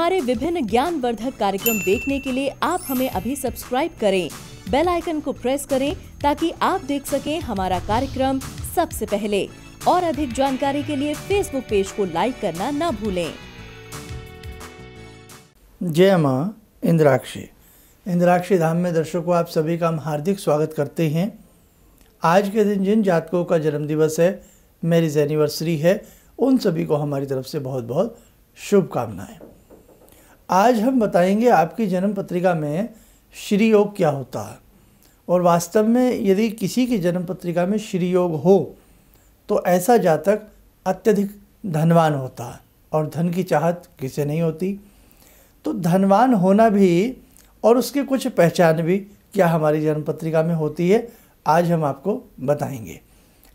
हमारे विभिन्न ज्ञानवर्धक कार्यक्रम देखने के लिए आप हमें अभी सब्सक्राइब करें, बेल आइकन को प्रेस करें ताकि आप देख सकें हमारा कार्यक्रम सबसे पहले। और अधिक जानकारी के लिए फेसबुक पेज को लाइक करना न भूलें। जय माँ इंद्राक्षी। इंद्राक्षी धाम में दर्शकों आप सभी का हम हार्दिक स्वागत करते हैं। आज के दिन जिन जातकों का जन्मदिवस है, मैरिज एनिवर्सरी है, उन सभी को हमारी तरफ से बहुत बहुत शुभकामनाएं। आज हम बताएंगे आपकी जन्म पत्रिका में श्री योग क्या होता है, और वास्तव में यदि किसी की जन्म पत्रिका में श्री योग हो तो ऐसा जातक अत्यधिक धनवान होता है, और धन की चाहत किसे नहीं होती। तो धनवान होना भी और उसकी कुछ पहचान भी क्या हमारी जन्म पत्रिका में होती है, आज हम आपको बताएंगे।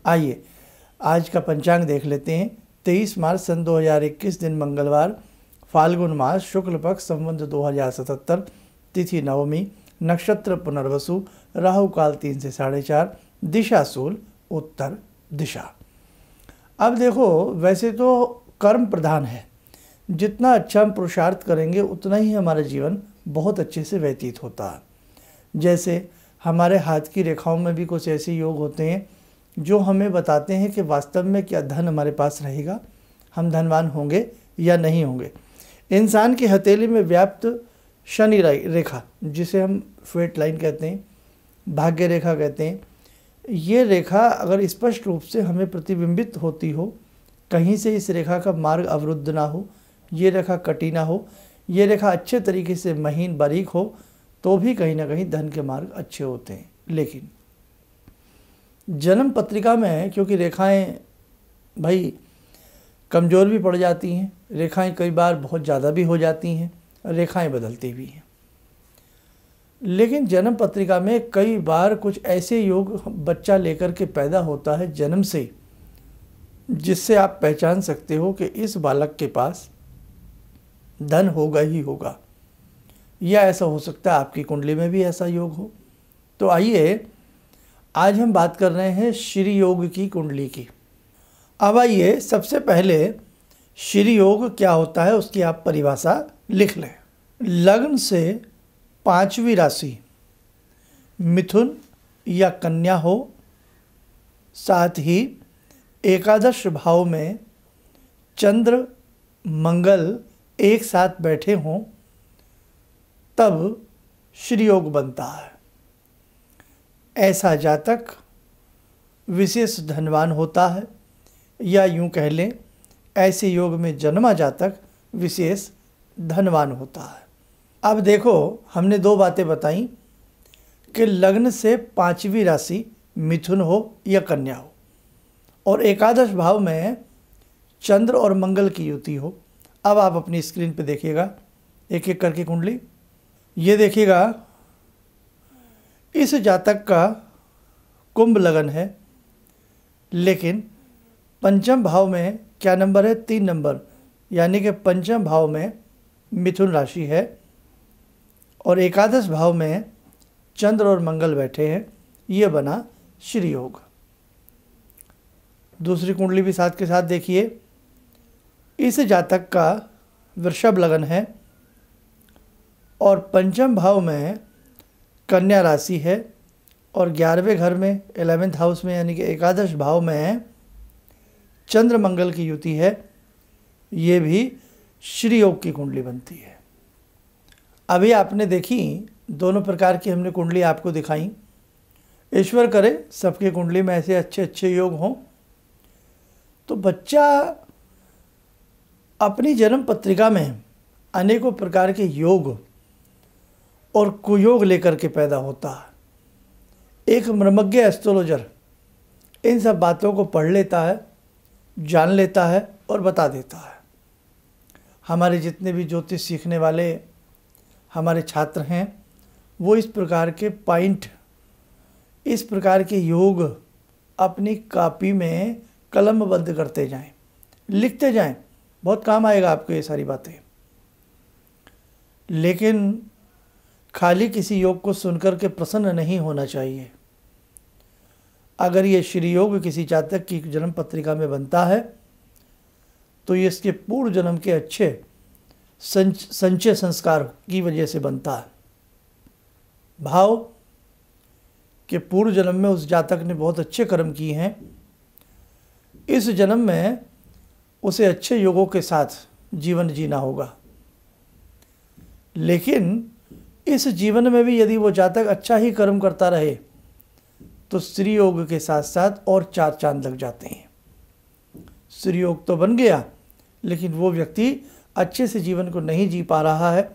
आइए आज का पंचांग देख लेते हैं। 23 मार्च सन 2021 दिन मंगलवार, फाल्गुन मास, शुक्ल पक्ष, संवत 2077, तिथि नवमी, नक्षत्र पुनर्वसु, राहु काल 3 से 4:30, दिशा शूल उत्तर दिशा। अब देखो, वैसे तो कर्म प्रधान है, जितना अच्छा हम पुरुषार्थ करेंगे उतना ही हमारा जीवन बहुत अच्छे से व्यतीत होता है। जैसे हमारे हाथ की रेखाओं में भी कुछ ऐसे योग होते हैं जो हमें बताते हैं कि वास्तव में क्या धन हमारे पास रहेगा, हम धनवान होंगे या नहीं होंगे। इंसान की हथेली में व्याप्त शनि रेखा, जिसे हम फेट लाइन कहते हैं, भाग्य रेखा कहते हैं, ये रेखा अगर स्पष्ट रूप से हमें प्रतिबिंबित होती हो, कहीं से इस रेखा का मार्ग अवरुद्ध ना हो, ये रेखा कटी ना हो, ये रेखा अच्छे तरीके से महीन बारीक हो, तो भी कहीं ना कहीं धन के मार्ग अच्छे होते हैं। लेकिन जन्म पत्रिका में क्योंकि रेखाएं भाई कमज़ोर भी पड़ जाती हैं, रेखाएं कई बार बहुत ज़्यादा भी हो जाती हैं, रेखाएं बदलती भी हैं। लेकिन जन्म पत्रिका में कई बार कुछ ऐसे योग बच्चा लेकर के पैदा होता है जन्म से, जिससे आप पहचान सकते हो कि इस बालक के पास धन होगा ही होगा, या ऐसा हो सकता है आपकी कुंडली में भी ऐसा योग हो। तो आइए आज हम बात कर रहे हैं श्री योग की कुंडली की। अब आइए सबसे पहले श्री योग क्या होता है उसकी आप परिभाषा लिख लें। लग्न से 5वीं राशि मिथुन या कन्या हो, साथ ही एकादश भाव में चंद्र मंगल एक साथ बैठे हों, तब श्री योग बनता है। ऐसा जातक विशेष धनवान होता है, या यूं कह लें ऐसे योग में जन्मा जातक विशेष धनवान होता है। अब देखो, हमने 2 बातें बताई कि लग्न से 5वीं राशि मिथुन हो या कन्या हो, और एकादश भाव में चंद्र और मंगल की युति हो। अब आप अपनी स्क्रीन पे देखिएगा एक एक करके कुंडली। ये देखिएगा, इस जातक का कुंभ लगन है, लेकिन पंचम भाव में क्या नंबर है? 3 नंबर, यानी कि पंचम भाव में मिथुन राशि है, और एकादश भाव में चंद्र और मंगल बैठे हैं। ये बना श्री योग। दूसरी कुंडली भी साथ के साथ देखिए। इस जातक का वृषभ लगन है, और पंचम भाव में कन्या राशि है, और 11वें घर में 11th हाउस में यानी कि एकादश भाव में चंद्र मंगल की युति है। ये भी श्री योग की कुंडली बनती है। अभी आपने देखी, दोनों प्रकार की हमने कुंडली आपको दिखाई। ईश्वर करे सबके कुंडली में ऐसे अच्छे अच्छे योग हों, तो बच्चा अपनी जन्म पत्रिका में अनेकों प्रकार के योग और कुयोग लेकर के पैदा होता है। एक मर्मज्ञ एस्ट्रोलॉजर इन सब बातों को पढ़ लेता है, जान लेता है और बता देता है। हमारे जितने भी ज्योतिष सीखने वाले हमारे छात्र हैं, वो इस प्रकार के पॉइंट, इस प्रकार के योग अपनी कॉपी में कलमबद्ध करते जाएं, लिखते जाएं। बहुत काम आएगा आपको ये सारी बातें। लेकिन खाली किसी योग को सुनकर के प्रसन्न नहीं होना चाहिए। अगर ये श्री योग किसी जातक की जन्म पत्रिका में बनता है तो ये इसके पूर्व जन्म के अच्छे संचय संस्कार की वजह से बनता है। भाव कि पूर्व जन्म में उस जातक ने बहुत अच्छे कर्म किए हैं, इस जन्म में उसे अच्छे योगों के साथ जीवन जीना होगा। लेकिन इस जीवन में भी यदि वो जातक अच्छा ही कर्म करता रहे तो स्त्री योग के साथ साथ और 4 चांद लग जाते हैं। स्त्री योग तो बन गया, लेकिन वो व्यक्ति अच्छे से जीवन को नहीं जी पा रहा है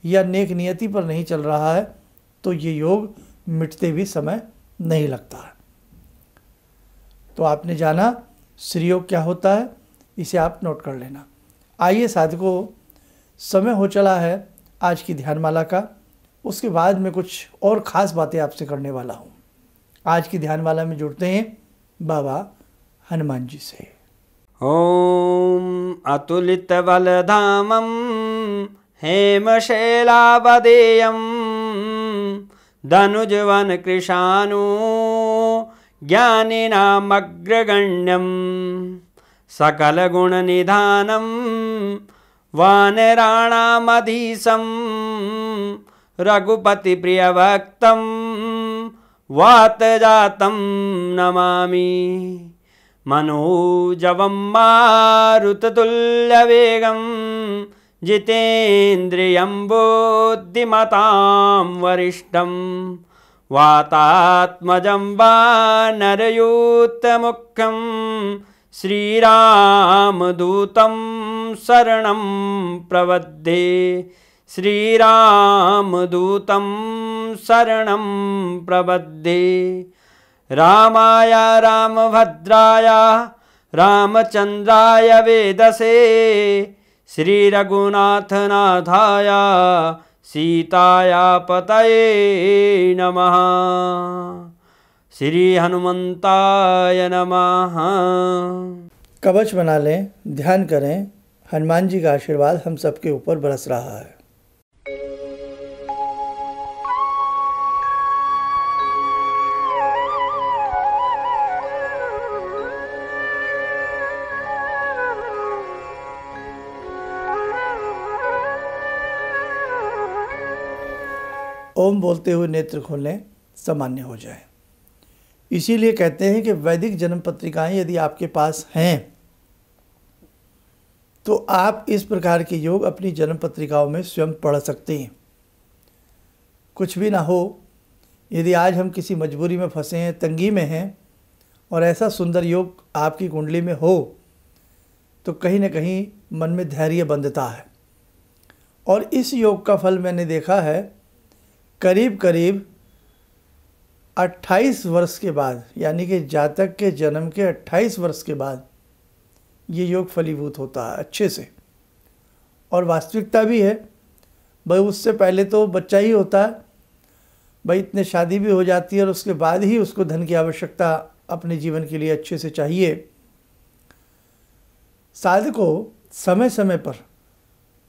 या नेक नियति पर नहीं चल रहा है, तो ये योग मिटते भी समय नहीं लगता है। तो आपने जाना स्त्री योग क्या होता है, इसे आप नोट कर लेना। आइए साधकों, समय हो चला है आज की ध्यानमाला का। उसके बाद मैं कुछ और ख़ास बातें आपसे करने वाला हूँ। आज की ध्यानमाला में जुड़ते हैं बाबा हनुमान जी से। ओम अतुलित बलधामं हेमशैलावदेयं धनुजवन कृशानु ज्ञानिनामग्रगण्यं सकलगुणनिधानं वानराणामधीशं रघुपतिप्रियभक्तं वातजातं नमामि। मनोजवं मारुततुल्यवेगं जितेन्द्रियं बुद्धिमतां वरिष्ठं वातात्मजं वानरयूथमुख्यं श्रीरामदूतं शरणं प्रपद्ये। श्रीरामदूतं शरणं प्रपद्ये। रामाय रामभद्राय रामचन्द्राय वेदसे श्रीरघुनाथनाथाय सीताया पतये नमः। श्री हनुमंताय नमः। कवच बना लें, ध्यान करें, हनुमान जी का आशीर्वाद हम सबके ऊपर बरस रहा है। ओम बोलते हुए नेत्र खोलें, सामान्य हो जाए। इसीलिए कहते हैं कि वैदिक जन्म पत्रिकाएं यदि आपके पास हैं तो आप इस प्रकार के योग अपनी जन्म पत्रिकाओं में स्वयं पढ़ सकते हैं। कुछ भी ना हो, यदि आज हम किसी मजबूरी में फंसे हैं, तंगी में हैं, और ऐसा सुंदर योग आपकी कुंडली में हो तो कहीं ना कहीं मन में धैर्य बंधता है। और इस योग का फल मैंने देखा है, करीब करीब 28 वर्ष के बाद, यानी कि जातक के जन्म के 28 वर्ष के बाद ये योग फलीभूत होता है अच्छे से। और वास्तविकता भी है भाई, उससे पहले तो बच्चा ही होता है भाई, इतने शादी भी हो जाती है और उसके बाद ही उसको धन की आवश्यकता अपने जीवन के लिए अच्छे से चाहिए। साधकों, समय समय पर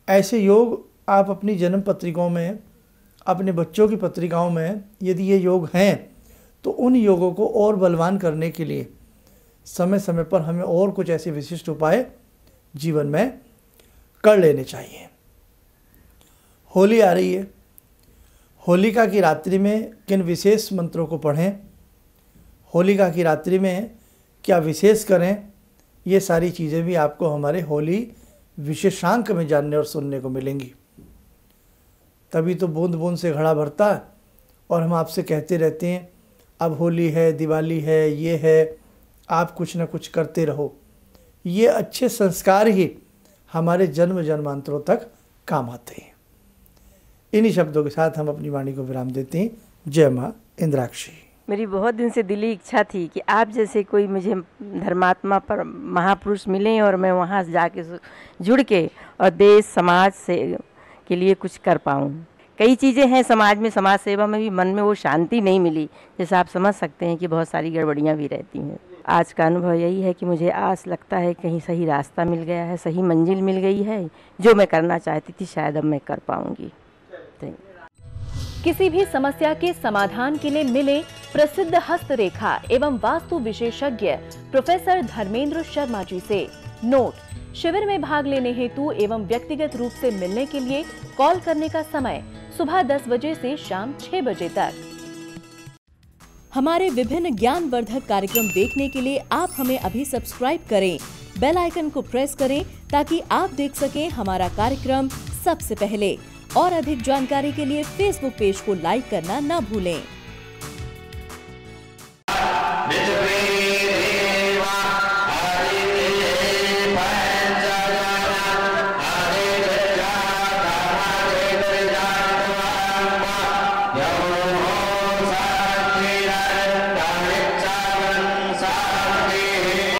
ऐसे योग आप अपनी जन्म पत्रिकाओं में, अपने बच्चों की पत्रिकाओं में यदि ये योग हैं तो उन योगों को और बलवान करने के लिए समय समय पर हमें और कुछ ऐसे विशिष्ट उपाय जीवन में कर लेने चाहिए। होली आ रही है, होलिका की रात्रि में किन विशेष मंत्रों को पढ़ें, होलिका की रात्रि में क्या विशेष करें, ये सारी चीज़ें भी आपको हमारे होली विशेषांक में जानने और सुनने को मिलेंगी। तभी तो बूंद बूंद से घड़ा भरता है और हम आपसे कहते रहते हैं अब होली है, दिवाली है, ये है, आप कुछ ना कुछ करते रहो। ये अच्छे संस्कार ही हमारे जन्म जन्मांतरों तक काम आते हैं। इन्हीं शब्दों के साथ हम अपनी वाणी को विराम देते हैं। जय माँ इंद्राक्षी। मेरी बहुत दिन से दिली इच्छा थी कि आप जैसे कोई मुझे धर्मात्मा पर महापुरुष मिलें और मैं वहाँ जाके जुड़ के और देश समाज से के लिए कुछ कर पाऊँ। कई चीज़ें हैं समाज में, समाज सेवा में भी मन में वो शांति नहीं मिली, जैसे आप समझ सकते हैं कि बहुत सारी गड़बड़ियाँ भी रहती हैं। आज का अनुभव यही है कि मुझे आस लगता है कहीं सही रास्ता मिल गया है, सही मंजिल मिल गई है। जो मैं करना चाहती थी शायद अब मैं कर पाऊँगी। किसी भी समस्या के समाधान के लिए मिले प्रसिद्ध हस्तरेखा एवं वास्तु विशेषज्ञ प्रोफेसर धर्मेंद्र शर्मा जी से। नोट, शिविर में भाग लेने हेतु एवं व्यक्तिगत रूप से मिलने के लिए कॉल करने का समय सुबह 10 बजे से शाम 6 बजे तक। हमारे विभिन्न ज्ञानवर्धक कार्यक्रम देखने के लिए आप हमें अभी सब्सक्राइब करें, बेल आइकन को प्रेस करें ताकि आप देख सकें हमारा कार्यक्रम सबसे पहले। और अधिक जानकारी के लिए फेसबुक पेज को लाइक करना न भूलें।